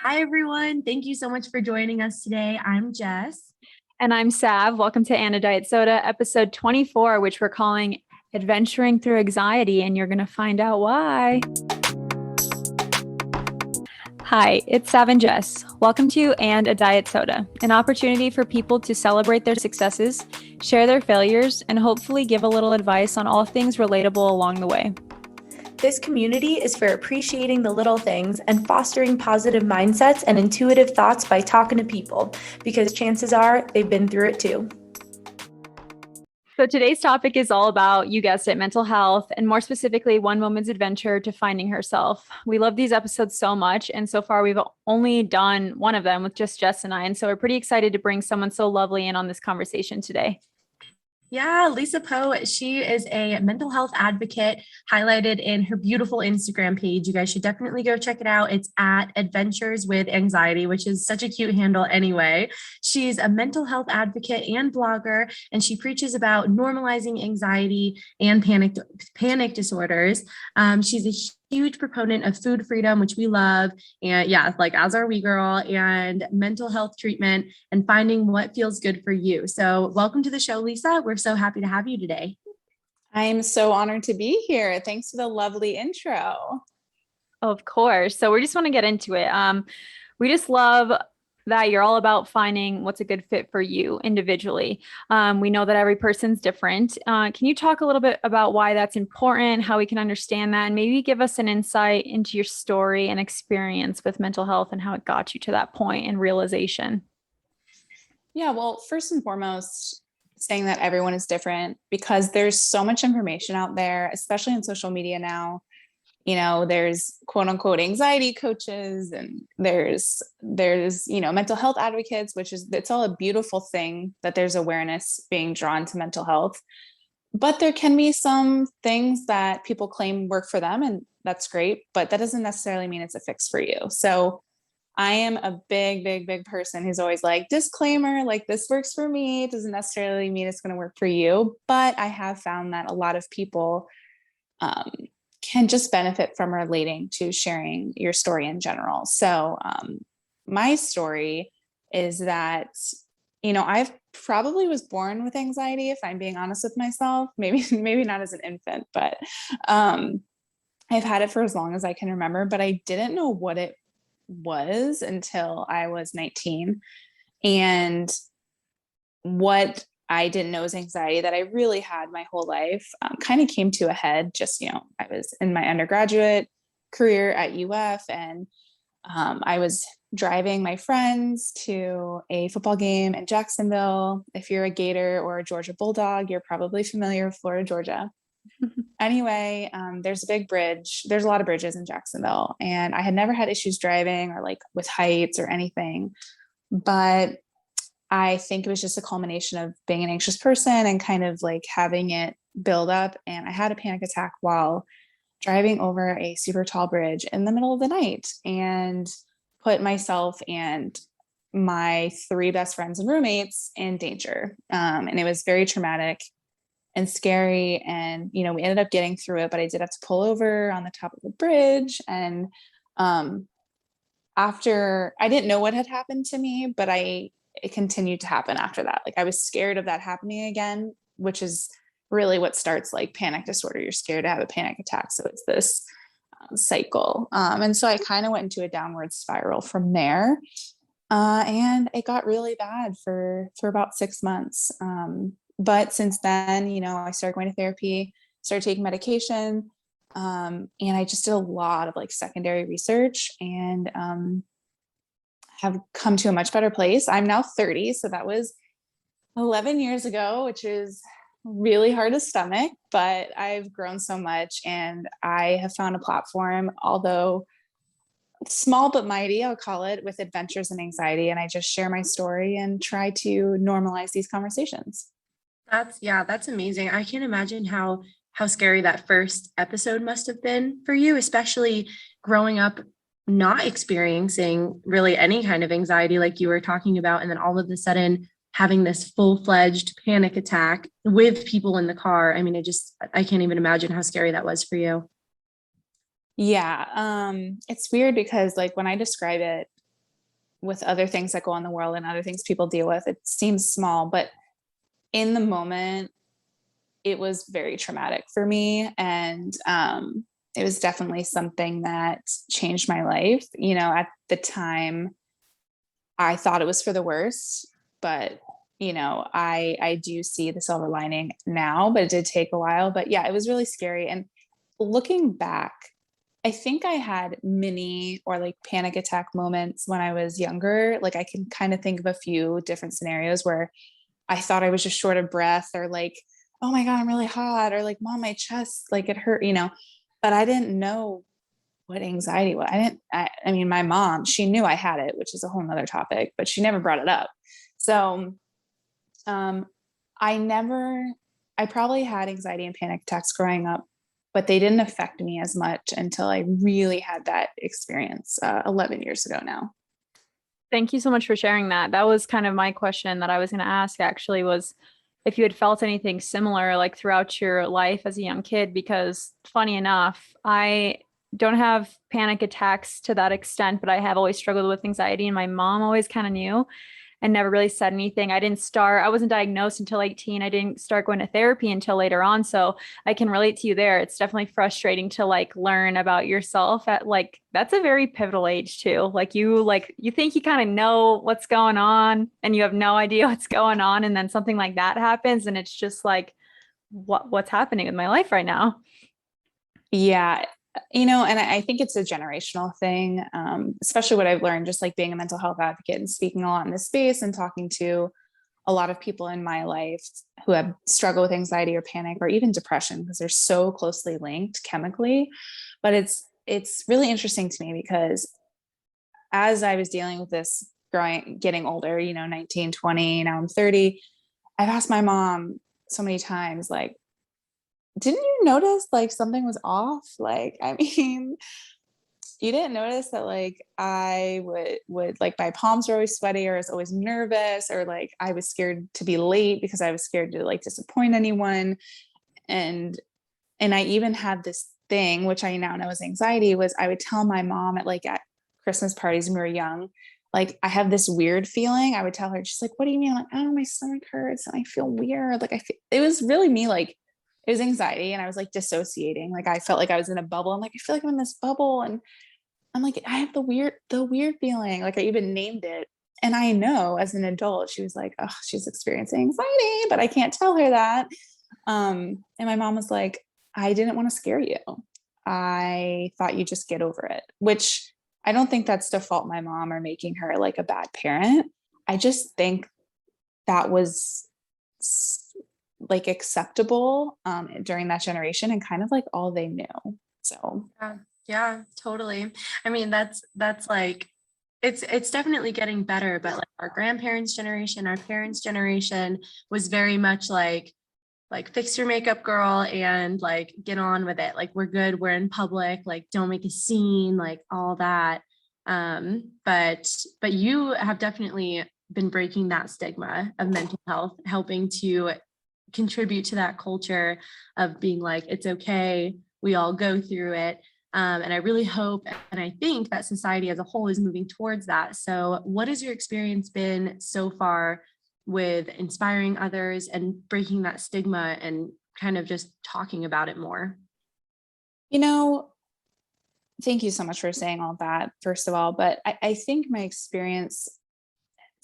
Hi, everyone. Thank you so much for joining us today. I'm Jess. And I'm Sav. Welcome to Anna Diet Soda, episode 24, which we're calling Adventuring Through Anxiety, and you're going to find out why. Hi, it's Sav and Jess. Welcome to And a Diet Soda, an opportunity for people to celebrate their successes, share their failures, and hopefully give a little advice on all things relatable along the way. This community is for appreciating the little things and fostering positive mindsets and intuitive thoughts by talking to people, because chances are they've been through it too. So today's topic is all about, you guessed it, mental health, and more specifically, one woman's adventure to finding herself. We love these episodes so much, and so far we've only done one of them with just Jess and I, and so we're pretty excited to bring someone so lovely in on this conversation today. Yeah, Lisa Poe, she is a mental health advocate highlighted in her beautiful Instagram page. You guys should definitely go check it out. It's at Adventures with Anxiety, which is such a cute handle anyway. She's a mental health advocate and blogger, and she preaches about normalizing anxiety and panic disorders. She's a huge proponent of food freedom, which we love. And yeah, like as are we girl, and mental health treatment and finding what feels good for you. So welcome to the show, Lisa. We're so happy to have you today. I'm so honored to be here. Thanks for the lovely intro. Of course. So we just want to get into it. We just love that you're all about finding what's a good fit for you individually. We know that every person's different. Can you talk a little bit about why that's important, how we can understand that, and maybe give us an insight into your story and experience with mental health and how it got you to that point and realization? Yeah, well, first and foremost, saying that everyone is different because there's so much information out there, especially in social media now. There's quote unquote anxiety coaches and there's mental health advocates, it's all a beautiful thing that there's awareness being drawn to mental health. But there can be some things that people claim work for them, and that's great, but that doesn't necessarily mean it's a fix for you. So I am a big person who's always like, disclaimer, like this works for me. It doesn't necessarily mean it's going to work for you. But I have found that a lot of people can just benefit from relating to sharing your story in general. So my story is that, I've probably was born with anxiety, if I'm being honest with myself, maybe not as an infant, but I've had it for as long as I can remember, but I didn't know what it was until I was 19. And what I didn't know was anxiety that I really had my whole life kind of came to a head. I was in my undergraduate career at UF, and I was driving my friends to a football game in Jacksonville. If you're a Gator or a Georgia Bulldog, you're probably familiar with Florida, Georgia. Anyway, there's a big bridge. There's a lot of bridges in Jacksonville, and I had never had issues driving or like with heights or anything, but I think it was just a culmination of being an anxious person and kind of like having it build up. And I had a panic attack while driving over a super tall bridge in the middle of the night and put myself and my 3 best friends and roommates in danger. And it was very traumatic and scary. And, we ended up getting through it, but I did have to pull over on the top of the bridge. And after, I didn't know what had happened to me, but it continued to happen after that. Like I was scared of that happening again, which is really what starts like panic disorder. You're scared to have a panic attack. So it's this cycle. And so I kind of went into a downward spiral from there. And it got really bad for about 6 months. But since then, I started going to therapy, started taking medication. And I just did a lot of like secondary research and have come to a much better place. I'm now 30, so that was 11 years ago, which is really hard to stomach, but I've grown so much and I have found a platform, although small but mighty, I'll call it, with Adventures in Anxiety. And I just share my story and try to normalize these conversations. That's amazing. I can't imagine how scary that first episode must have been for you, especially growing up not experiencing really any kind of anxiety like you were talking about, and then all of a sudden having this full-fledged panic attack with people in the car. I mean, I can't even imagine how scary that was for you. Yeah. It's weird because like when I describe it, with other things that go on in the world and other things people deal with, it seems small, but in the moment, it was very traumatic for me. And it was definitely something that changed my life. You know, at the time, I thought it was for the worst, but you know, I do see the silver lining now, but it did take a while. But yeah, it was really scary. And looking back, I think I had mini or like panic attack moments when I was younger. Like I can kind of think of a few different scenarios where I thought I was just short of breath, or like, oh my God, I'm really hot, or like, mom, my chest, like it hurt, you know, but I didn't know what anxiety was. I mean, my mom, she knew I had it, which is a whole nother topic, but she never brought it up. So, um, I probably had anxiety and panic attacks growing up, but they didn't affect me as much until I really had that experience 11 years ago now. Thank you so much for sharing that. That was kind of my question that I was going to ask actually, was if you had felt anything similar like throughout your life as a young kid, because funny enough, I don't have panic attacks to that extent, but I have always struggled with anxiety, and my mom always kind of knew and never really said anything. I wasn't diagnosed until 18. I didn't start going to therapy until later on. So I can relate to you there. It's definitely frustrating to like learn about yourself at like, that's a very pivotal age too. You think you kind of know what's going on and you have no idea what's going on. And then something like that happens. And it's just like, what's happening with my life right now? Yeah. You know, and I think it's a generational thing, especially what I've learned, just like being a mental health advocate and speaking a lot in this space and talking to a lot of people in my life who have struggled with anxiety or panic or even depression, because they're so closely linked chemically. But it's really interesting to me because as I was dealing with this getting older, you know, 19, 20, now I'm 30, I've asked my mom so many times, like, didn't you notice like something was off? Like, I mean, you didn't notice that like I would like my palms were always sweaty, or I was always nervous, or like I was scared to be late because I was scared to like disappoint anyone. And I even had this thing, which I now know is anxiety, was I would tell my mom at Christmas parties when we were young, like I have this weird feeling. I would tell her, she's like, what do you mean? I'm like, oh, my stomach hurts and I feel weird. Like it was really me, like it was anxiety, and I was like dissociating. Like I felt like I was in a bubble. I'm like, I feel like I'm in this bubble, and I'm like, I have the weird feeling. Like I even named it. And I know as an adult, she was like, oh, she's experiencing anxiety, but I can't tell her that. And my mom was like, I didn't want to scare you. I thought you just get over it, which I don't think that's to fault my mom or making her like a bad parent. I just think that was like acceptable during that generation and kind of like all they knew. So yeah, totally. I mean, that's like it's definitely getting better, but like our grandparents' generation, our parents' generation was very much like fix your makeup, girl, and like get on with it. Like we're good, we're in public, like don't make a scene, like all that. But you have definitely been breaking that stigma of mental health, helping to contribute to that culture of being like, it's okay, we all go through it. And I really hope and I think that society as a whole is moving towards that. So what has your experience been so far with inspiring others and breaking that stigma and kind of just talking about it more? You know, thank you so much for saying all that, first of all. But I think my experience,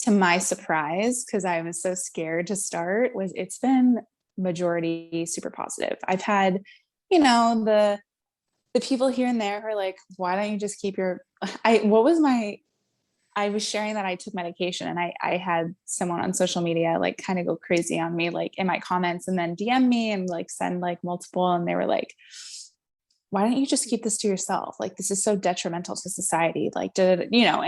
to my surprise, because I was so scared to start, was it's been majority super positive. I've had, you know, the people here and there who are like, why don't you just keep your, I was sharing that I took medication, and I had someone on social media like kind of go crazy on me, like in my comments, and then DM me and like send like multiple. And they were like, why don't you just keep this to yourself? Like, this is so detrimental to society. Like, you know,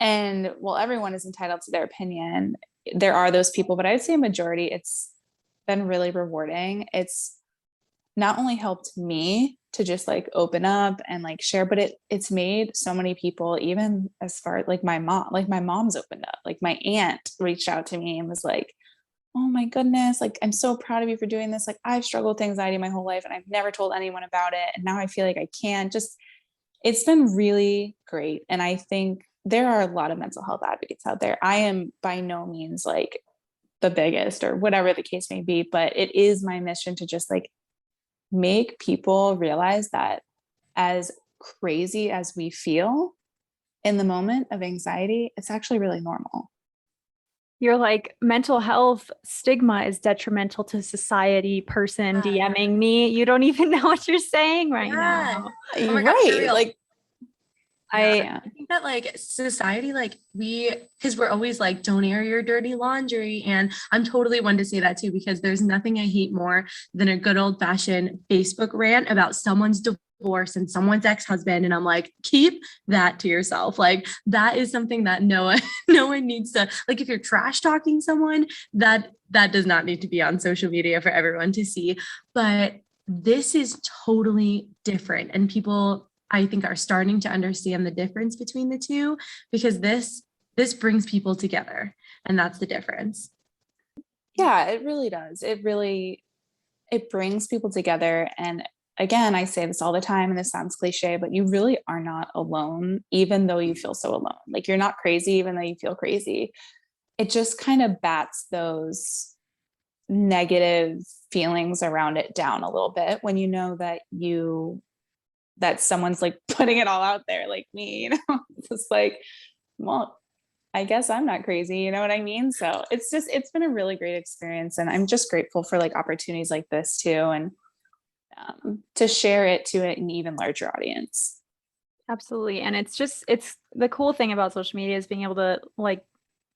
and well, everyone is entitled to their opinion. There are those people, but I would say a majority, it's been really rewarding. It's not only helped me to just like open up and like share, but it's made so many people, even as far like my mom's opened up. Like my aunt reached out to me and was like, oh my goodness, like I'm so proud of you for doing this. Like I've struggled with anxiety my whole life and I've never told anyone about it, and now I feel like I can. Just, it's been really great. And I think there are a lot of mental health advocates out there. I am by no means like the biggest or whatever the case may be, but it is my mission to just like make people realize that as crazy as we feel in the moment of anxiety, it's actually really normal. You're like, mental health stigma is detrimental to society. Person DMing me, you don't even know what you're saying right now. Oh my gosh, for Right. real. Like, I think that like society, like because we're always like, don't air your dirty laundry. And I'm totally one to say that too, because there's nothing I hate more than a good old fashioned Facebook rant about someone's divorce and someone's ex-husband. And I'm like, keep that to yourself. Like that is something that no one needs to, like, if you're trash talking someone, that does not need to be on social media for everyone to see. But this is totally different. And people, I think, are starting to understand the difference between the two, because this brings people together, and that's the difference. yeah, it really does. It brings people together. And again, I say this all the time, and this sounds cliche, but you really are not alone, even though you feel so alone. Like you're not crazy, even though you feel crazy. It just kind of bats those negative feelings around it down a little bit when you know that someone's like putting it all out there like me, it's just like, well, I guess I'm not crazy, you know what I mean? So it's been a really great experience, and I'm just grateful for like opportunities like this too, and to share it to an even larger audience. Absolutely. And it's the cool thing about social media is being able to like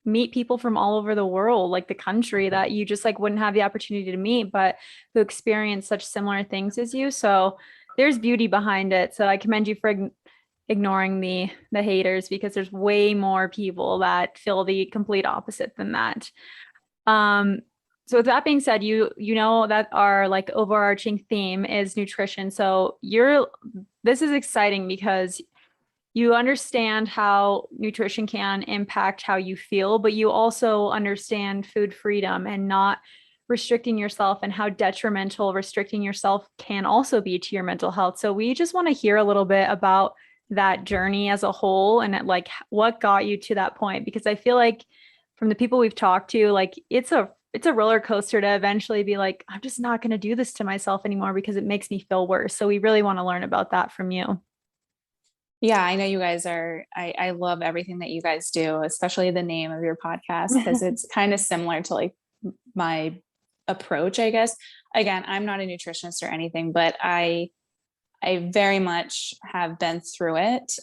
meet people from all over the world, like the country that you just like wouldn't have the opportunity to meet, but who experience such similar things as you. So there's beauty behind it. So I commend you for ignoring the haters, because there's way more people that feel the complete opposite than that. So with that being said, you know that our like overarching theme is nutrition. So this is exciting because you understand how nutrition can impact how you feel, but you also understand food freedom and not restricting yourself, and how detrimental restricting yourself can also be to your mental health. So we just want to hear a little bit about that journey as a whole, and like what got you to that point, because I feel like from the people we've talked to, like it's a roller coaster to eventually be like, I'm just not going to do this to myself anymore because it makes me feel worse. So we really want to learn about that from you. Yeah, I know you guys I love everything that you guys do, especially the name of your podcast, because it's kind of similar to like my approach, I guess. Again, I'm not a nutritionist or anything, but I very much have been through it,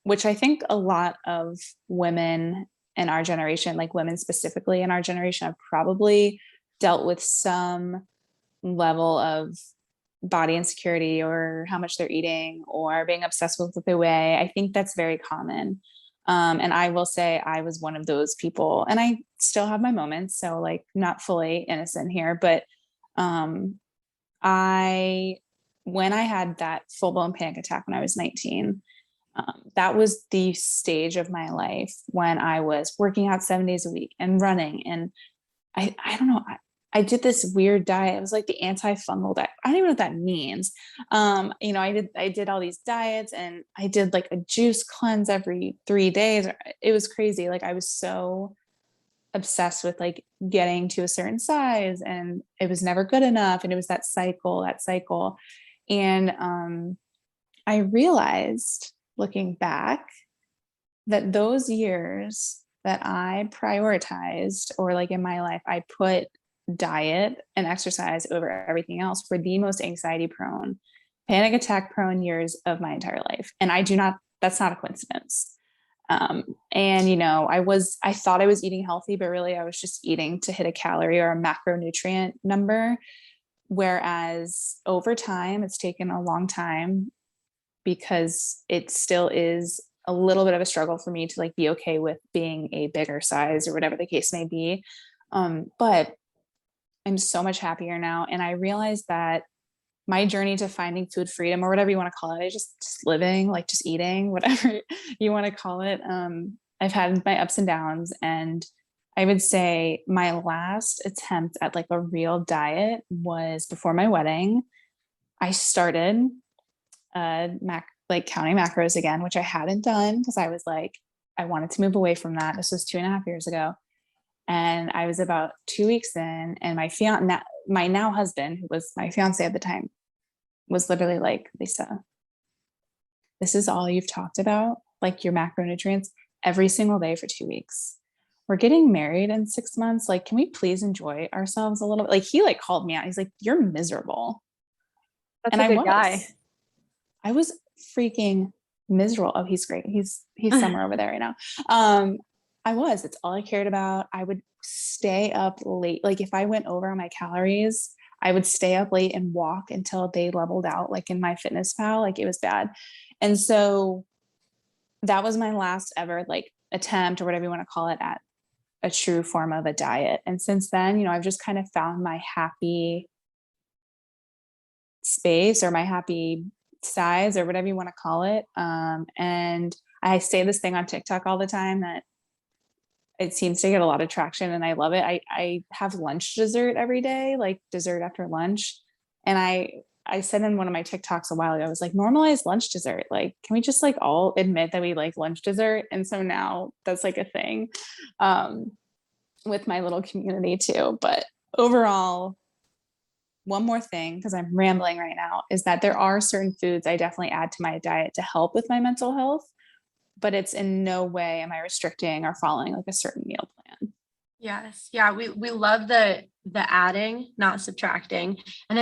which I think a lot of women in our generation, like women specifically in our generation, have probably dealt with some level of body insecurity, or how much they're eating, or being obsessed with their way. I think that's very common. And I will say I was one of those people, and I still have my moments. So like not fully innocent here, but when I had that full blown panic attack when I was 19, that was the stage of my life when I was working out 7 days a week and running. And I don't know, I did this weird diet. It was like the antifungal diet. I don't even know what that means. I did all these diets, and I did like a juice cleanse every 3 days. It was crazy. Like I was so obsessed with like getting to a certain size, and it was never good enough. And it was that cycle. And I realized, looking back, that those years that I prioritized, or like in my life, I put diet and exercise over everything else, were the most anxiety prone, panic attack prone years of my entire life. And that's not a coincidence. And I thought I was eating healthy, but really I was just eating to hit a calorie or a macronutrient number. Whereas over time, it's taken a long time, because it still is a little bit of a struggle for me to like be okay with being a bigger size or whatever the case may be. But I'm so much happier now. And I realized that my journey to finding food freedom, or whatever you want to call it, just living, like just eating, whatever you want to call it. I've had my ups and downs, and I would say my last attempt at like a real diet was before my wedding. I started a like counting macros again, which I hadn't done because I was like, I wanted to move away from that. This was 2.5 years ago. And I was about 2 weeks in, and my now husband, who was my fiance at the time, was literally like, Lisa, this is all you've talked about, like your macronutrients every single day for 2 weeks. We're getting married in 6 months. Like, can we please enjoy ourselves a little bit? Like, he like called me out. He's like, you're miserable. That's And a good guy. I was freaking miserable. Oh, he's great. He's somewhere over there right now. It's all I cared about. I would stay up late. Like if I went over on my calories, I would stay up late and walk until they leveled out, like in my fitness pal, like it was bad. And so that was my last ever like attempt or whatever you want to call it at a true form of a diet. And since then, I've just kind of found my happy space or my happy size or whatever you want to call it. And I say this thing on TikTok all the time that it seems to get a lot of traction and I love it. I have lunch dessert every day, like dessert after lunch. And I said in one of my TikToks a while ago, I was like, normalize lunch dessert. Like, can we just like all admit that we like lunch dessert? And so now that's like a thing with my little community too. But overall, one more thing, because I'm rambling right now, is that there are certain foods I definitely add to my diet to help with my mental health, but it's in no way am I restricting or following like a certain meal plan. Yes. Yeah. We love the adding, not subtracting. And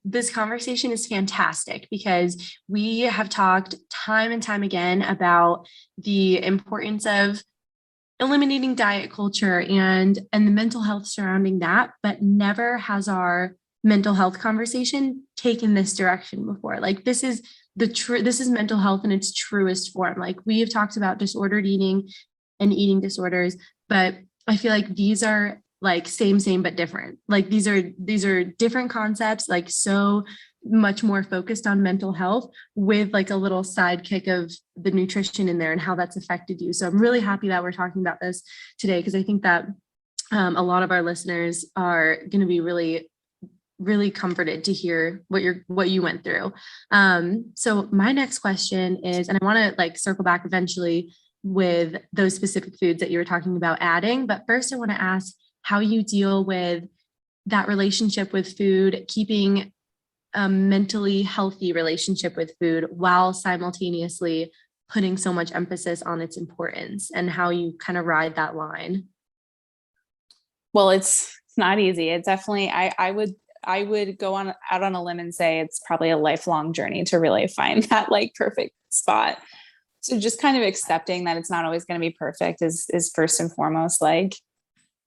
this conversation is fantastic because we have talked time and time again about the importance of eliminating diet culture and the mental health surrounding that, but never has our mental health conversation taken this direction before. Like this is mental health in its truest form. Like we have talked about disordered eating and eating disorders, but I feel like these are like same, but different. Like these are different concepts, like so much more focused on mental health with like a little sidekick of the nutrition in there and how that's affected you. So I'm really happy that we're talking about this today because I think that a lot of our listeners are going to be really comforted to hear what you went through. So my next question is, and I want to like circle back eventually with those specific foods that you were talking about adding, but first I want to ask how you deal with that relationship with food, keeping a mentally healthy relationship with food while simultaneously putting so much emphasis on its importance and how you kind of ride that line. Well, it's not easy. It's definitely, I would go out on a limb and say it's probably a lifelong journey to really find that like perfect spot. So just kind of accepting that it's not always going to be perfect is first and foremost, like,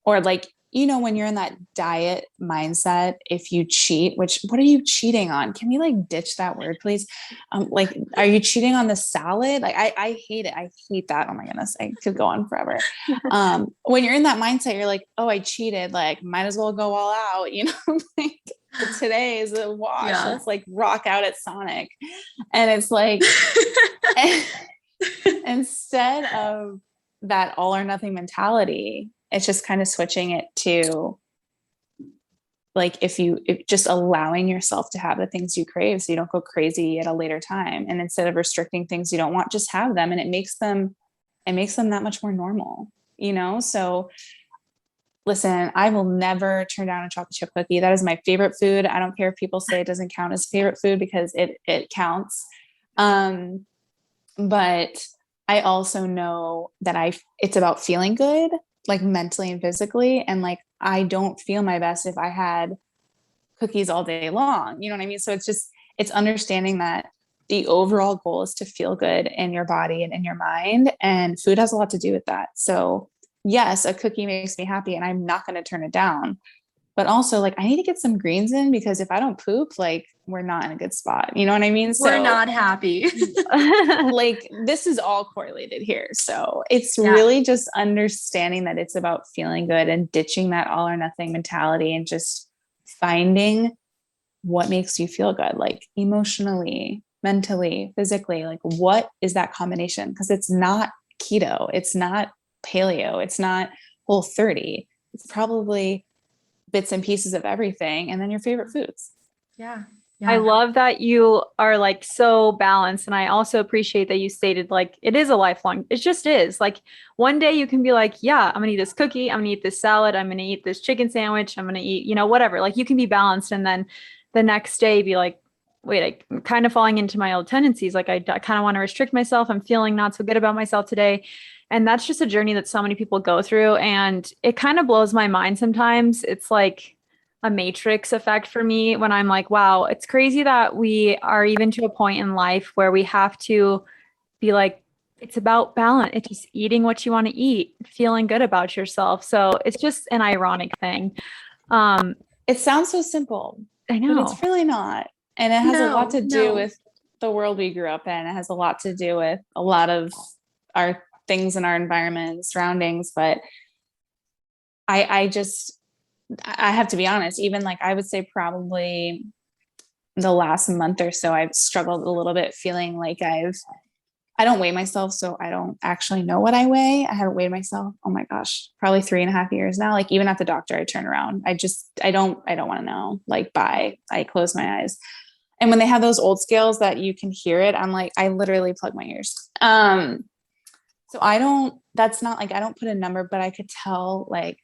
or like, when you're in that diet mindset, if you cheat, what are you cheating on? Can we like ditch that word, please? Like, are you cheating on the salad? Like, I hate it. I hate that. Oh my goodness. I could go on forever. When you're in that mindset, you're like, oh, I cheated. Like, might as well go all out, like today is a wash. Yeah. Let's like rock out at Sonic. And it's like, instead of that all or nothing mentality, it's just kind of switching it to like, if just allowing yourself to have the things you crave so you don't go crazy at a later time. And instead of restricting things you don't want, just have them. And it makes them that much more normal, So listen, I will never turn down a chocolate chip cookie. That is my favorite food. I don't care if people say it doesn't count as favorite food because it counts. But I also know that it's about feeling good, like mentally and physically. And like, I don't feel my best if I had cookies all day long. You know what I mean? So it's understanding that the overall goal is to feel good in your body and in your mind, and food has a lot to do with that. So yes, a cookie makes me happy and I'm not going to turn it down, but also like, I need to get some greens in because if I don't poop, like we're not in a good spot. You know what I mean? We're not happy. Like this is all correlated here. So it's really just understanding that it's about feeling good and ditching that all or nothing mentality and just finding what makes you feel good, like emotionally, mentally, physically, like what is that combination? Because it's not keto, it's not paleo, it's not Whole30. It's probably bits and pieces of everything. And then your favorite foods. Yeah. I love that you are like so balanced. And I also appreciate that you stated like it is a lifelong, it just is. Like one day you can be like, yeah, I'm gonna eat this cookie, I'm gonna eat this salad, I'm gonna eat this chicken sandwich, I'm gonna eat, whatever. Like you can be balanced. And then the next day be like, wait, I'm kind of falling into my old tendencies. Like I kind of want to restrict myself. I'm feeling not so good about myself today. And that's just a journey that so many people go through. And it kind of blows my mind sometimes. It's like a matrix effect for me when I'm like, wow, it's crazy that we are even to a point in life where we have to be like, it's about balance. It's just eating what you want to eat, feeling good about yourself. So it's just an ironic thing. It sounds so simple, I know. but it's really not. And it has a lot to do with the world we grew up in. It has a lot to do with a lot of our things in our environment, surroundings. But I have to be honest, even like I would say probably the last month or so, I've struggled a little bit feeling like I don't weigh myself. So I don't actually know what I weigh. I haven't weighed myself. Oh my gosh, probably 3.5 years now. Like even at the doctor, I turn around. I don't want to know. Like I close my eyes. And when they have those old scales that you can hear it, I'm like, I literally plug my ears. So that's not like, I don't put a number, but I could tell like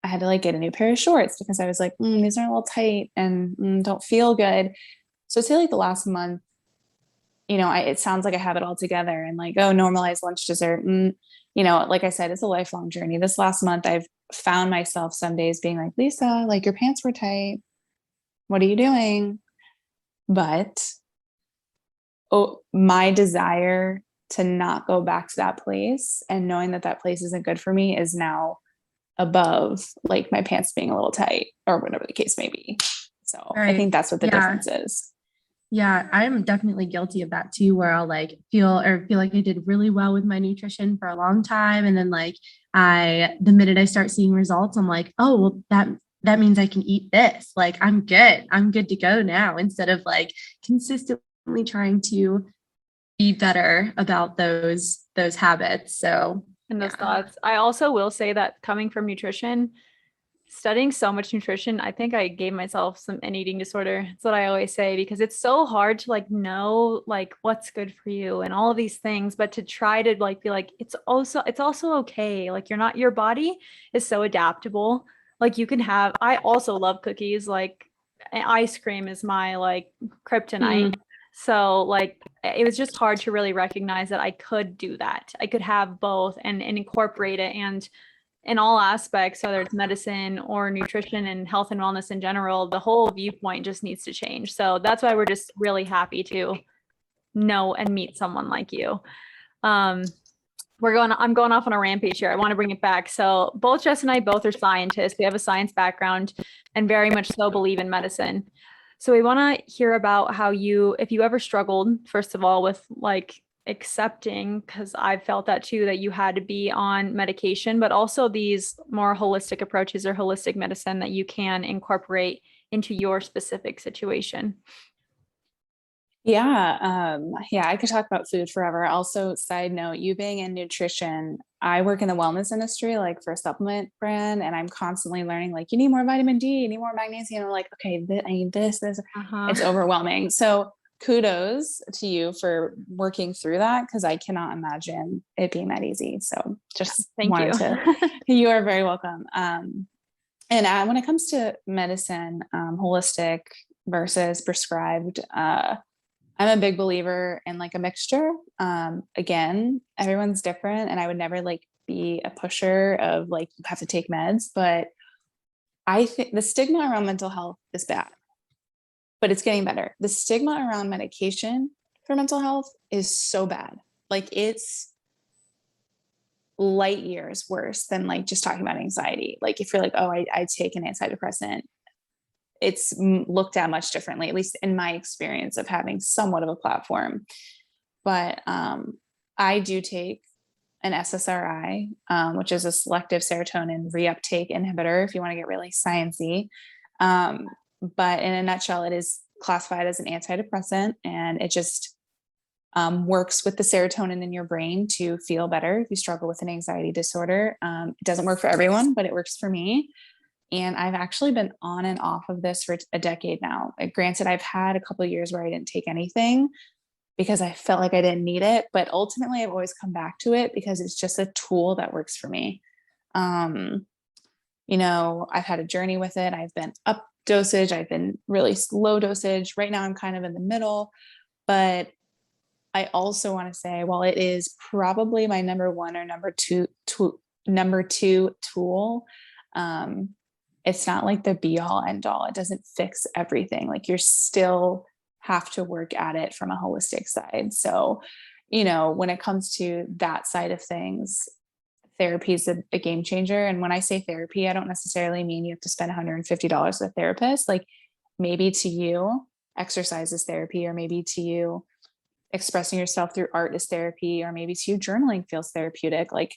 I had to like get a new pair of shorts because I was like, these are a little tight and don't feel good. So I'd say like the last month, it sounds like I have it all together and like, oh, normalized lunch, dessert. Like I said, it's a lifelong journey. This last month, I've found myself some days being like, Lisa, like your pants were tight. What are you doing? But my desire to not go back to that place and knowing that that place isn't good for me is now above like my pants being a little tight or whatever the case may be. So I think that's what the difference is. Yeah, I'm definitely guilty of that too, where I'll like feel like I did really well with my nutrition for a long time. And then like the minute I start seeing results, I'm like, oh, well, that means I can eat this. Like I'm good to go now, instead of like consistently trying to be better about those habits. So and those thoughts. I also will say that coming from nutrition, studying so much nutrition, I think I gave myself an eating disorder. That's what I always say, because it's so hard to like know like what's good for you and all of these things, but to try to like be like, it's also okay. Like your body is so adaptable. Like I also love cookies. Like ice cream is my like kryptonite. So like it was just hard to really recognize that I could do that. I could have both and incorporate it. And in all aspects, whether it's medicine or nutrition and health and wellness in general, the whole viewpoint just needs to change. So that's why we're just really happy to know and meet someone like you. I'm going off on a rampage here. I want to bring it back. So both Jess and I both are scientists. We have a science background and very much so believe in medicine. So we want to hear about how if you ever struggled, first of all, with like accepting, because I've felt that too, that you had to be on medication, but also these more holistic approaches or holistic medicine that you can incorporate into your specific situation. Yeah. I could talk about food forever. Also, side note, you being in nutrition, I work in the wellness industry, like for a supplement brand, and I'm constantly learning, like, you need more vitamin D, you need more magnesium. I'm like, okay, I need this. It's overwhelming. So kudos to you for working through that, because I cannot imagine it being that easy. So just thank you. You are very welcome. And when it comes to medicine, holistic versus prescribed, I'm a big believer in like a mixture. Again, everyone's different, and I would never like be a pusher of like, you have to take meds, but I think the stigma around mental health is bad, but it's getting better. The stigma around medication for mental health is so bad. Like it's light years worse than like just talking about anxiety. Like if you're like, oh, I take an antidepressant, it's looked at much differently, at least in my experience of having somewhat of a platform. But I do take an SSRI, which is a selective serotonin reuptake inhibitor, if you want to get really sciencey. But in a nutshell, it is classified as an antidepressant, and it just works with the serotonin in your brain to feel better if you struggle with an anxiety disorder. It doesn't work for everyone, but it works for me. And I've actually been on and off of this for a decade now. Granted, I've had a couple of years where I didn't take anything because I felt like I didn't need it, but ultimately I've always come back to it because it's just a tool that works for me. I've had a journey with it. I've been up dosage. I've been really low dosage. Right now I'm kind of in the middle, but I also want to say, while it is probably my number one or number two tool, it's not like the be all end all. It doesn't fix everything. Like, you're still have to work at it from a holistic side. So, when it comes to that side of things, therapy is a game changer. And when I say therapy, I don't necessarily mean you have to spend $150 with a therapist. Like, maybe to you, exercise is therapy, or maybe to you, expressing yourself through art is therapy, or maybe to you, journaling feels therapeutic. Like,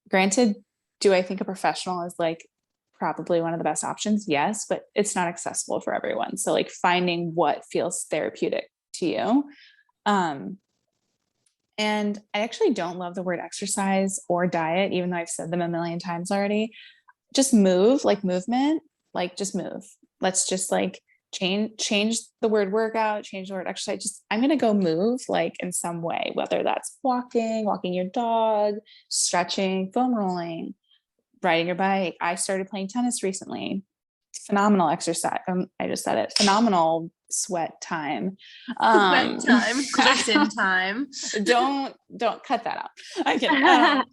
granted, do I think a professional is like probably one of the best options? Yes, but it's not accessible for everyone. So like, finding what feels therapeutic to you. And I actually don't love the word exercise or diet, even though I've said them a million times already. Just move, like movement, like just move. Let's just like change the word workout, change the word exercise. Just, I'm going to go move like in some way, whether that's walking your dog, stretching, foam rolling, riding your bike. I started playing tennis recently. Phenomenal exercise. I just said it. Phenomenal sweat time. Sweat time, glisten time. Don't cut that out. I can.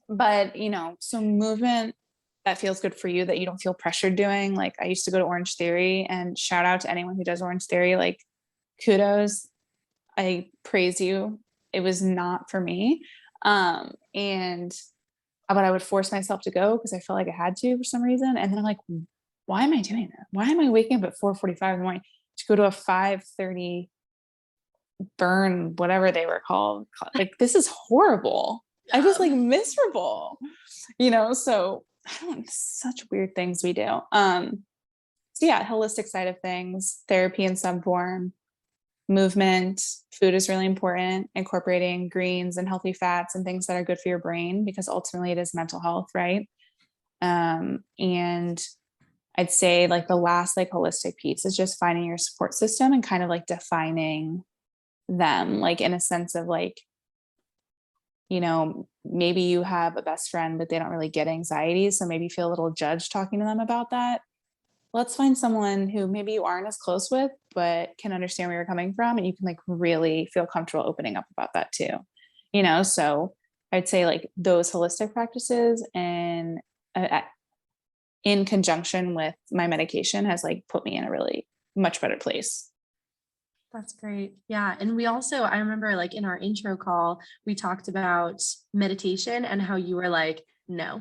But so movement that feels good for you, that you don't feel pressured doing. Like, I used to go to Orange Theory, and shout out to anyone who does Orange Theory. Like, kudos. I praise you. It was not for me. But I would force myself to go because I felt like I had to for some reason. And then I'm like, why am I doing that? Why am I waking up at 4:45 in the morning to go to a 5:30 burn, whatever they were called? Like, this is horrible. I was like miserable, so I don't, such weird things we do. So yeah, holistic side of things, therapy in some form, movement, food is really important, incorporating greens and healthy fats and things that are good for your brain, because ultimately it is mental health, right? And I'd say like the last like holistic piece is just finding your support system and kind of like defining them, like in a sense of like, maybe you have a best friend, but they don't really get anxiety. So maybe you feel a little judged talking to them about that. Let's find someone who maybe you aren't as close with, but can understand where you're coming from. And you can like really feel comfortable opening up about that too. So I'd say like those holistic practices and in conjunction with my medication has like put me in a really much better place. That's great. Yeah. And we also, I remember like in our intro call, we talked about meditation and how you were like, no,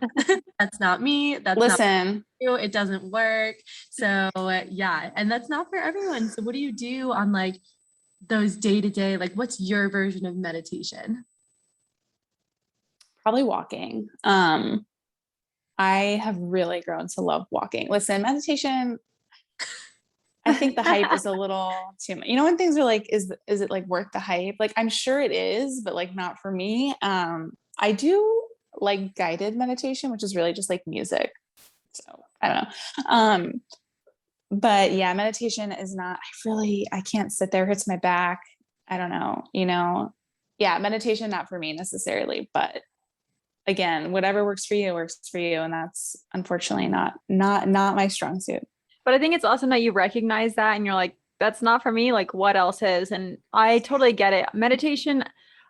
that's not me. That's Listen, not you. It doesn't work. So yeah. And that's not for everyone. So what do you do on like those day to day, like what's your version of meditation? probably walking. I have really grown to love walking. Listen, meditation, I think the hype is a little too much. When things are like, is it like worth the hype? Like, I'm sure it is, but like not for me. I do like guided meditation, which is really just like music. So I don't know. But yeah, meditation is not, I can't sit there, it hurts my back. I don't know, yeah, meditation, not for me necessarily, but again, whatever works for you works for you. And that's unfortunately not my strong suit. But I think it's awesome that you recognize that and you're like, that's not for me. Like, what else is? And I totally get it. Meditation,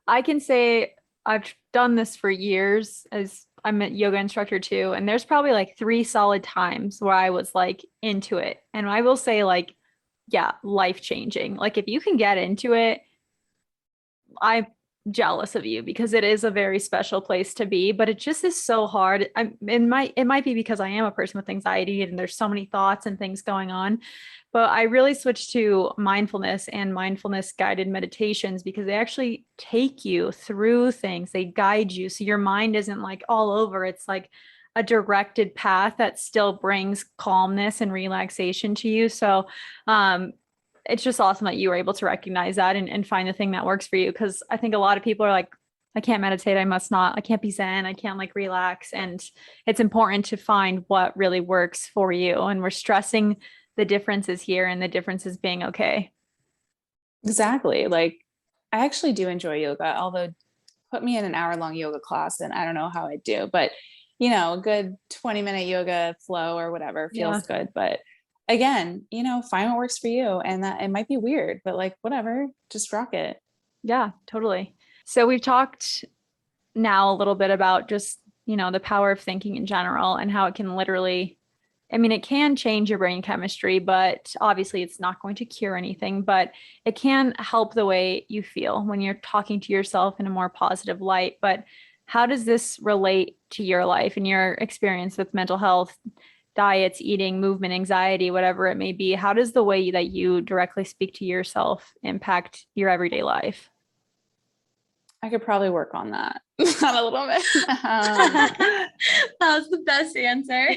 I can say I've done this for years, as I'm a yoga instructor too. And there's probably like 3 solid times where I was like into it. And I will say like, yeah, life changing. Like, if you can get into it, I'm jealous of you because it is a very special place to be, but it just is so hard. It might be because I am a person with anxiety and there's so many thoughts and things going on, but I really switched to mindfulness and mindfulness guided meditations because they actually take you through things. They guide you. So your mind isn't like all over. It's like a directed path that still brings calmness and relaxation to you. So, it's just awesome that you were able to recognize that and find the thing that works for you. Cause I think a lot of people are like, I can't meditate. I can't be zen. I can't like relax. And it's important to find what really works for you. And we're stressing the differences here and the differences being okay. Exactly. Like I actually do enjoy yoga, although put me in an hour-long yoga class and I don't know how I do, but a good 20-minute yoga flow or whatever Yeah. feels good. But again, find what works for you, and that it might be weird, but like whatever, just rock it. Yeah, totally. So we've talked now a little bit about just, the power of thinking in general and how it can literally, I mean, it can change your brain chemistry, but obviously it's not going to cure anything, but it can help the way you feel when you're talking to yourself in a more positive light. But how does this relate to your life and your experience with mental health, diets, eating, movement, anxiety, whatever it may be? How does the way that you directly speak to yourself impact your everyday life? I could probably work on that a little bit. That was the best answer.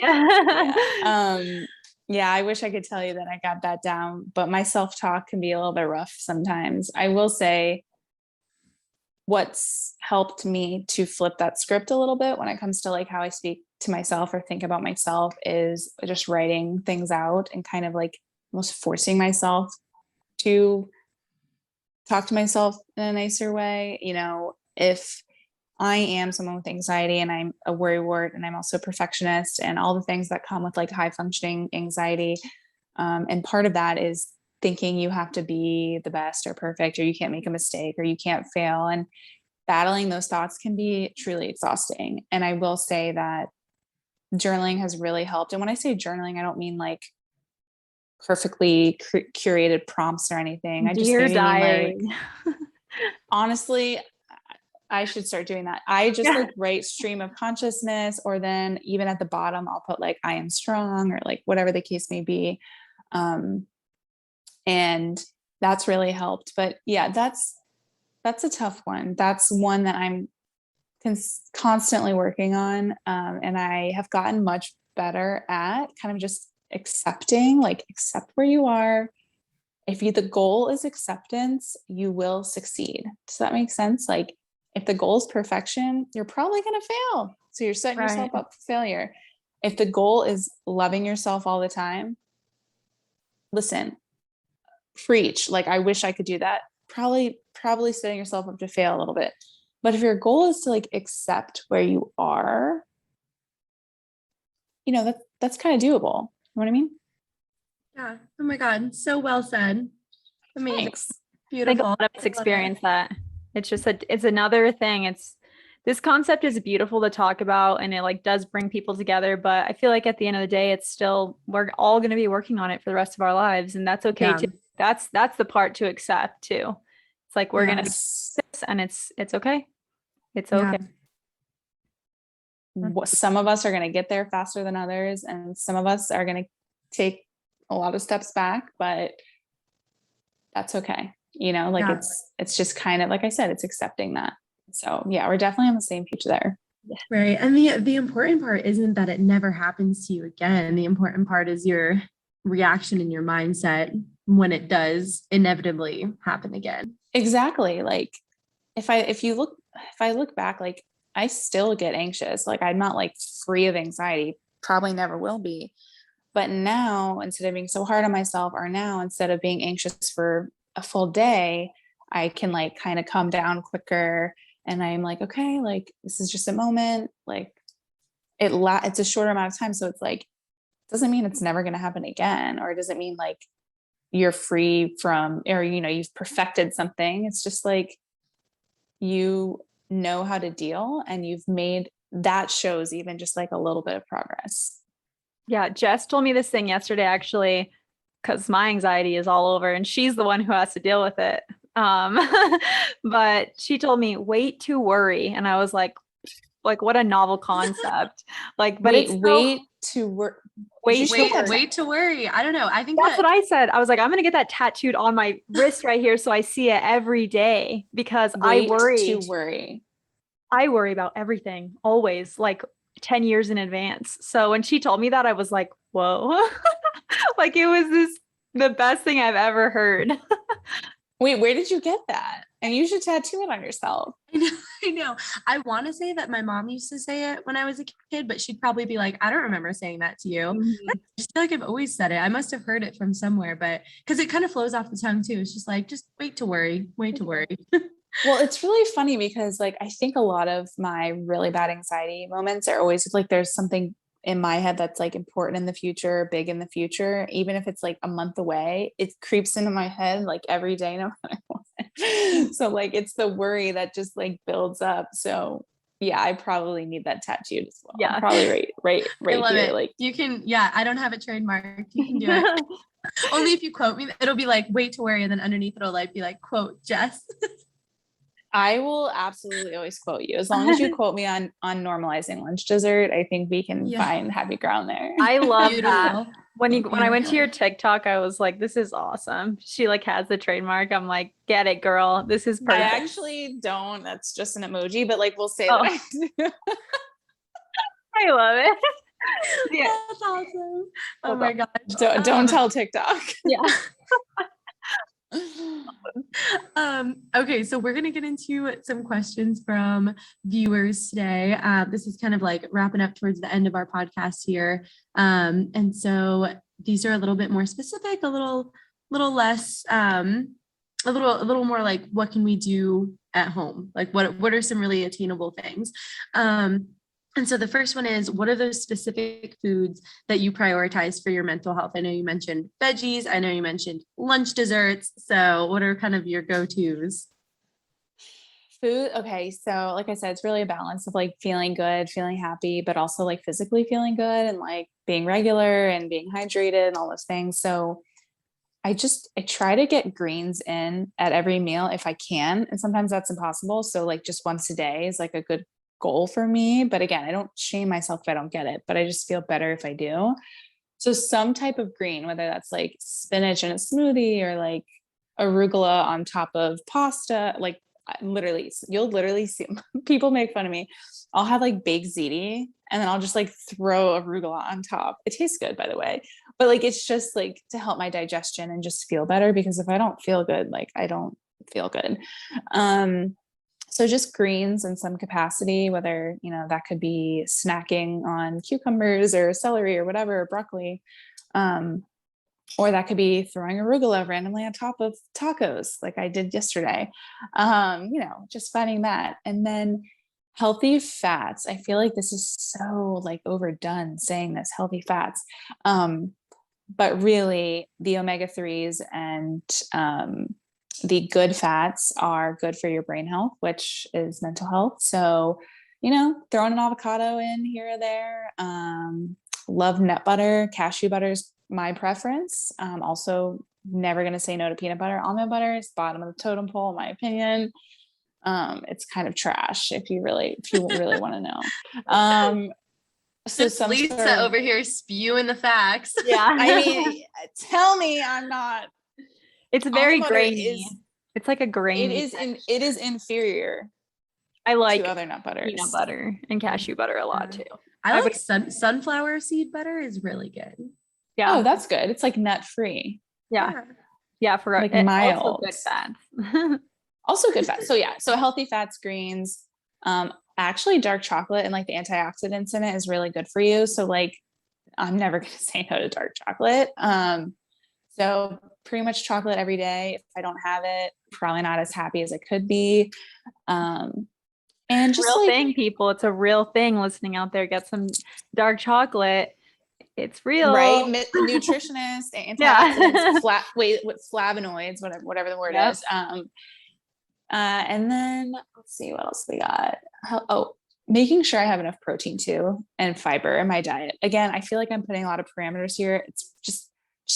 Yeah, I wish I could tell you that I got that down, but my self-talk can be a little bit rough sometimes. I will say what's helped me to flip that script a little bit when it comes to like how I speak to myself or think about myself is just writing things out and kind of like almost forcing myself to talk to myself in a nicer way. If I am someone with anxiety and I'm a worrywart and I'm also a perfectionist and all the things that come with like high functioning anxiety. And part of that is thinking you have to be the best or perfect, or you can't make a mistake, or you can't fail. And battling those thoughts can be truly exhausting. And I will say that journaling has really helped. And when I say journaling, I don't mean like perfectly curated prompts or anything. I just Dear maybe diary. mean like, honestly, I should start doing that. I just like write stream of consciousness, or then even at the bottom, I'll put like, I am strong, or like whatever the case may be. And that's really helped. But yeah, that's a tough one. That's one that I'm constantly working on. And I have gotten much better at kind of just accepting, like accept where you are. The goal is acceptance, you will succeed. Does that make sense? Like if the goal is perfection, you're probably going to fail. So you're setting yourself up for failure. If the goal is loving yourself all the time, listen, preach. Like, I wish I could do that. Probably setting yourself up to fail a little bit. But if your goal is to like accept where you are, that's kind of doable. You know what I mean? Yeah. Oh my God. So well said. Amazing. Thanks. I think a Beautiful. lot of us experience that. It's just it's another thing. This concept is beautiful to talk about and it like does bring people together. But I feel like at the end of the day, it's still, we're all going to be working on it for the rest of our lives. And that's okay too. That's the part to accept too. It's like, we're going to do this and it's okay. It's okay. Some of us are going to get there faster than others. And some of us are going to take a lot of steps back, but that's okay. It's just kind of, like I said, it's accepting that. So yeah, we're definitely on the same page there. Right. And the important part isn't that it never happens to you again. The important part is your reaction and your mindset when it does inevitably happen again. Exactly. Like if I look back, like I still get anxious. Like I'm not like free of anxiety, probably never will be. But now, instead of being so hard on myself, or now instead of being anxious for a full day, I can like kind of calm down quicker. And I'm like, okay, like this is just a moment. Like it's a shorter amount of time. So it's like, doesn't mean it's never going to happen again. Or it doesn't mean like you're free from, or, you've perfected something. It's just like, you know how to deal, and you've made that shows even just like a little bit of progress. Yeah. Jess told me this thing yesterday, actually, because my anxiety is all over and she's the one who has to deal with it. But she told me, wait to worry. And I was like, what a novel concept. Like, but wait to worry. Wait to worry. I don't know. I think that's what I said. I was like, I'm going to get that tattooed on my wrist right here. So I see it every day, because I worry about everything always, like 10 years in advance. So when she told me that, I was like, whoa, like it was the best thing I've ever heard. Wait, where did you get that? And you should tattoo it on yourself. I know. I want to say that my mom used to say it when I was a kid, but she'd probably be like, I don't remember saying that to you. I just feel like I've always said it. I must have heard it from somewhere, but because it kind of flows off the tongue too. It's just like, just wait to worry, wait to worry. Well, it's really funny because like I think a lot of my really bad anxiety moments are always like there's something in my head that's like important in the future, big in the future, even if it's like a month away, it creeps into my head like every day, no matter what. So like it's the worry that just like builds up. So yeah, I probably need that tattooed as well. Yeah. Probably right I love here. it. Like you can, yeah, I don't have it trademarked. You can do it. Only if you quote me, it'll be like wait to worry, and then underneath it'll like be like quote Jess. I will absolutely always quote you. As long as you quote me on normalizing lunch dessert, I think we can find happy ground there. I love that. Beautiful. When I went to your TikTok, I was like, this is awesome. She like has the trademark. I'm like, get it, girl. This is I perfect. actually don't. That's just an emoji, but like we'll say Oh. that I do. I love it. Yeah. That's awesome. Oh my gosh. Don't tell TikTok. Yeah. Okay, so we're gonna get into some questions from viewers today. This is kind of like wrapping up towards the end of our podcast here, and so these are a little bit more specific, a little less, a little more like what can we do at home? Like what are some really attainable things? And so the first one is, what are those specific foods that you prioritize for your mental health? I know you mentioned veggies. I know you mentioned lunch desserts. So what are kind of your go-tos? Food. Okay. So like I said, it's really a balance of like feeling good, feeling happy, but also like physically feeling good and like being regular and being hydrated and all those things. So I try to get greens in at every meal if I can. And sometimes that's impossible. So like just once a day is like a good goal for me. But again, I don't shame myself if I don't get it, but I just feel better if I do. So some type of green, whether that's like spinach in a smoothie or like arugula on top of pasta, like you'll literally see people make fun of me. I'll have like baked ziti and then I'll just like throw arugula on top. It tastes good, by the way, but like it's just like to help my digestion and just feel better, because if I don't feel good, like I don't feel good. So just greens in some capacity, whether, that could be snacking on cucumbers or celery or whatever, or broccoli. Or that could be throwing arugula randomly on top of tacos like I did yesterday. Just finding that. And then healthy fats. I feel like this is so like overdone saying this, healthy fats. But really the omega-3s and the good fats are good for your brain health, which is mental health. So, throwing an avocado in here or there. Love nut butter. Cashew butter is my preference. Also never going to say no to peanut butter. Almond butter is bottom of the totem pole, in my opinion. It's kind of trash if you really want to know. So Just Lisa over here spewing the facts. Yeah. I mean, tell me I'm not. It's very grainy. It's like a grainy. It is inferior. I like to other nut butters. Peanut butter and cashew butter a lot too. I like sunflower seed butter is really good. Yeah. Oh, that's good. It's like nut free. Yeah. For like mild. Also good fats. Also good fats. So yeah. So healthy fats, greens. Actually dark chocolate and like the antioxidants in it is really good for you. So like I'm never gonna say no to dark chocolate. So pretty much chocolate every day. If I don't have it, probably not as happy as I could be. And just real like thing, people. It's a real thing. Listening out there, get some dark chocolate. It's real, right? Nutritionists, antioxidants, flavonoids, whatever the word is. And then let's see what else we got. Making sure I have enough protein too and fiber in my diet. Again, I feel like I'm putting a lot of parameters here. It's just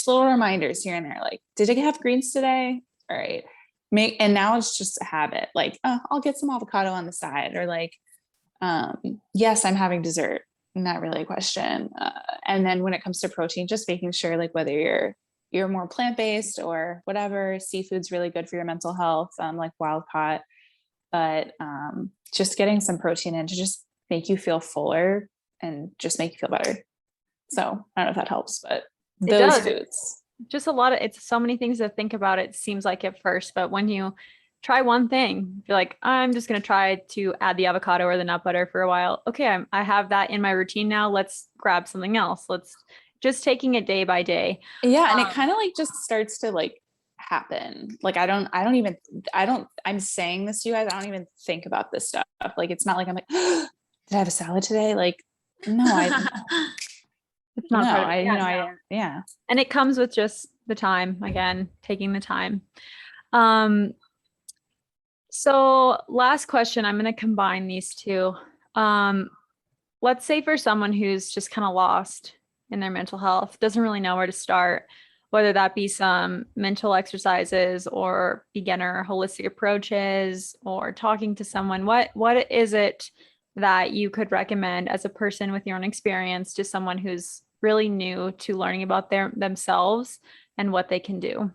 little reminders here and there. Like, did I have greens today? All right. And now it's just a habit. Like, I'll get some avocado on the side, or like, yes, I'm having dessert. Not really a question. And then when it comes to protein, just making sure like whether you're more plant-based or whatever, seafood's really good for your mental health, like wild caught, but just getting some protein in to just make you feel fuller and just make you feel better. So I don't know if that helps, but those foods. Just a lot of, it's so many things to think about. It seems like at first, but when you try one thing. You're like, I'm just going to try to add the avocado or the nut butter for a while. Okay, I have that in my routine now. Let's grab something else. Let's just taking it day by day. Yeah. And it kind of like just starts to like happen. Like, I'm saying this to you guys. I don't even think about this stuff. Like, it's not like I'm like, did I have a salad today? Like, no, It's not part of it. yeah. And it comes with just the time, again, taking the time. So last question, I'm going to combine these two. Let's say for someone who's just kind of lost in their mental health, doesn't really know where to start, whether that be some mental exercises or beginner holistic approaches or talking to someone, what is it that you could recommend as a person with your own experience to someone who's really new to learning about themselves and what they can do?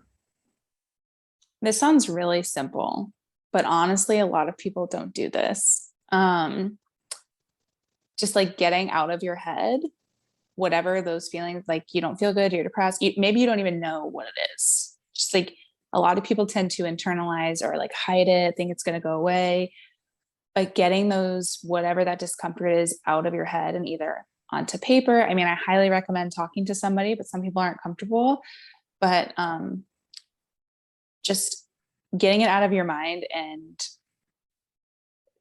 This sounds really simple, but honestly, a lot of people don't do this. Just like getting out of your head, whatever those feelings, like you don't feel good, you're depressed, maybe you don't even know what it is. Just like a lot of people tend to internalize or like hide it, think it's going to go away. But getting those, whatever that discomfort is, out of your head and either onto paper. I mean, I highly recommend talking to somebody, but some people aren't comfortable. But just getting it out of your mind and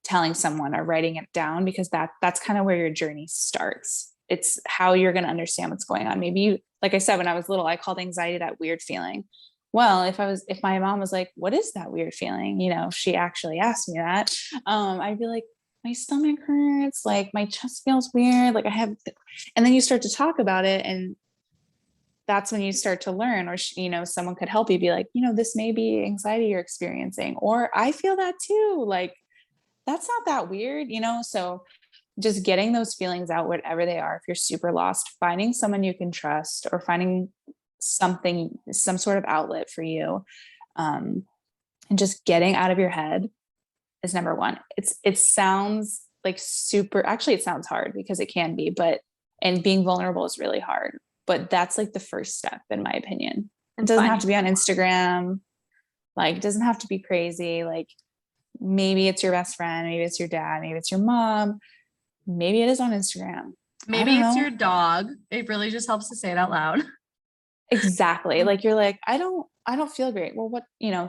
telling someone or writing it down, because that's kind of where your journey starts. It's how you're going to understand what's going on. Maybe you, like I said, when I was little, I called anxiety that weird feeling. Well, if my mom was like, what is that weird feeling? You know, she actually asked me that. I'd be like, my stomach hurts, like my chest feels weird, like I have, and then you start to talk about it, and that's when you start to learn, or someone could help you be like, this may be anxiety you're experiencing, or I feel that too, like that's not that weird, so just getting those feelings out, whatever they are. If you're super lost, finding someone you can trust, or finding some sort of outlet for you, and just getting out of your head is number one. It sounds like super, actually it sounds hard, because it can be, and being vulnerable is really hard, but that's like the first step, in my opinion. It doesn't have to be on Instagram. Like, it doesn't have to be crazy. Like, maybe it's your best friend, maybe it's your dad, maybe it's your mom, maybe it is on Instagram. Maybe it's your dog. It really just helps to say it out loud. Exactly. Like, you're like, I don't feel great. Well,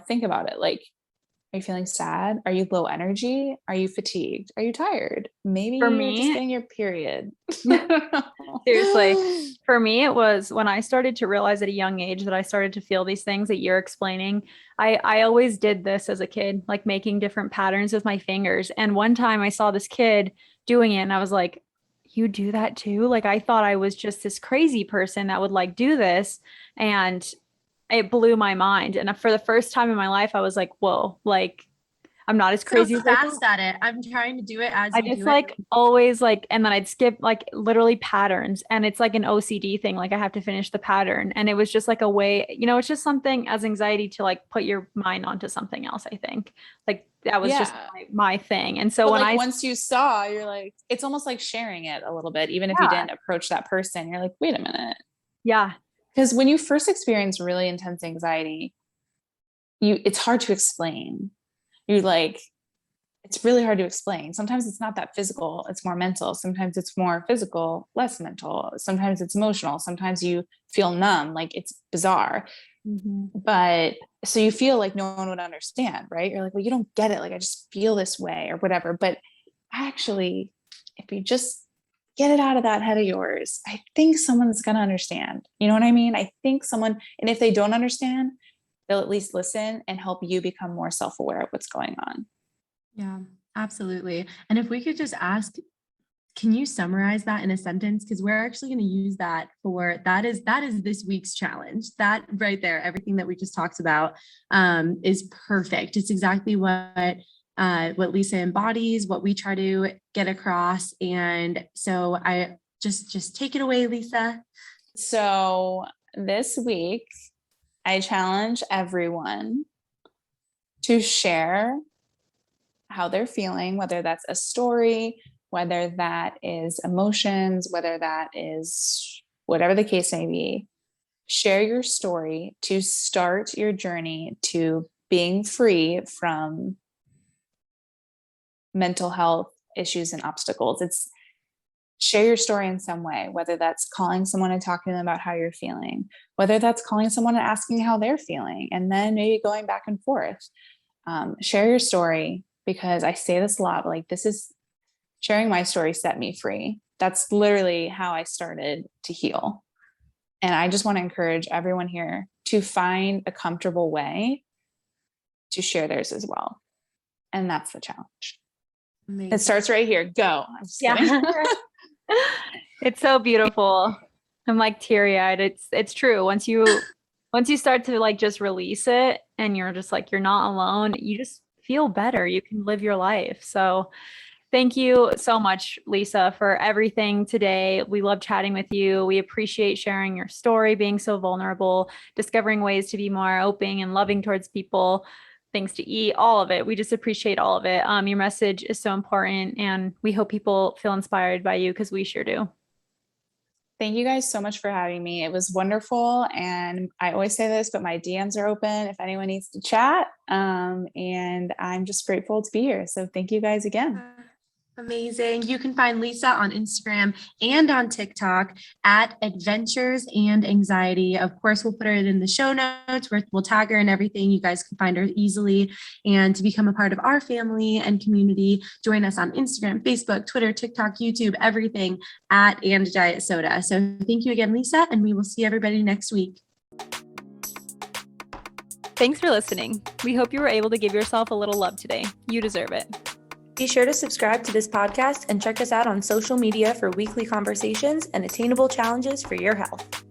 think about it. Like, are you feeling sad? Are you low energy? Are you fatigued? Are you tired? Maybe For you're me, just getting your period. Seriously, for me, it was when I started to realize at a young age that I started to feel these things that you're explaining. I always did this as a kid, like making different patterns with my fingers. And one time I saw this kid doing it, and I was like, you do that too? Like, I thought I was just this crazy person that would like do this. And it blew my mind. And for the first time in my life, I was like, whoa, like I'm not as crazy as I thought. Fast at it. I'm trying to do it as I you just do like it. always like, and then I'd skip like literally patterns, and it's like an OCD thing. Like I have to finish the pattern. And it was just like a way, it's just something as anxiety to like put your mind onto something else. I think like that was just my thing. And so but once you saw, you're like, it's almost like sharing it a little bit, even if you didn't approach that person, you're like, wait a minute. Yeah. Because when you first experience really intense anxiety, it's hard to explain. It's really hard to explain. Sometimes it's not that physical, it's more mental. Sometimes it's more physical, less mental. Sometimes it's emotional. Sometimes you feel numb, like it's bizarre. Mm-hmm. But so you feel like no one would understand, right? You're like, well, you don't get it. Like, I just feel this way or whatever. But actually, if you just get it out of that head of yours, I think someone's going to understand. You know what I mean? I think someone, and if they don't understand, they'll at least listen and help you become more self-aware of what's going on. Yeah, absolutely. And if we could just ask, can you summarize that in a sentence? Because we're actually going to use that that is this week's challenge. That right there, everything that we just talked about is perfect. It's exactly what Lisa embodies, what we try to get across. And so I just take it away, Lisa. So this week, I challenge everyone to share how they're feeling, whether that's a story, whether that is emotions, whether that is whatever the case may be. Share your story to start your journey to being free from mental health issues and obstacles. It's share your story in some way, whether that's calling someone and talking to them about how you're feeling, whether that's calling someone and asking how they're feeling, and then maybe going back and forth. Share your story, because I say this a lot, like this is sharing my story set me free. That's literally how I started to heal. And I just want to encourage everyone here to find a comfortable way to share theirs as well. And that's the challenge. Amazing. It starts right here. Go. I'm just kidding. Yeah. It's so beautiful. I'm like teary-eyed. It's true. Once you start to like just release it and you're just like, you're not alone, you just feel better. You can live your life. So thank you so much, Lisa, for everything today. We love chatting with you. We appreciate sharing your story, being so vulnerable, discovering ways to be more open and loving towards people, things to eat, all of it. We just appreciate all of it. Your message is so important, and we hope people feel inspired by you, because we sure do. Thank you guys so much for having me. It was wonderful. And I always say this, but my DMs are open if anyone needs to chat. And I'm just grateful to be here. So thank you guys again. Amazing. You can find Lisa on Instagram and on TikTok at Adventures and Anxiety. Of course, we'll put her in the show notes where we'll tag her and everything. You guys can find her easily. And to become a part of our family and community, join us on Instagram, Facebook, Twitter, TikTok, YouTube, everything at And Diet Soda. So thank you again, Lisa, and we will see everybody next week. Thanks for listening. We hope you were able to give yourself a little love today. You deserve it. Be sure to subscribe to this podcast and check us out on social media for weekly conversations and attainable challenges for your health.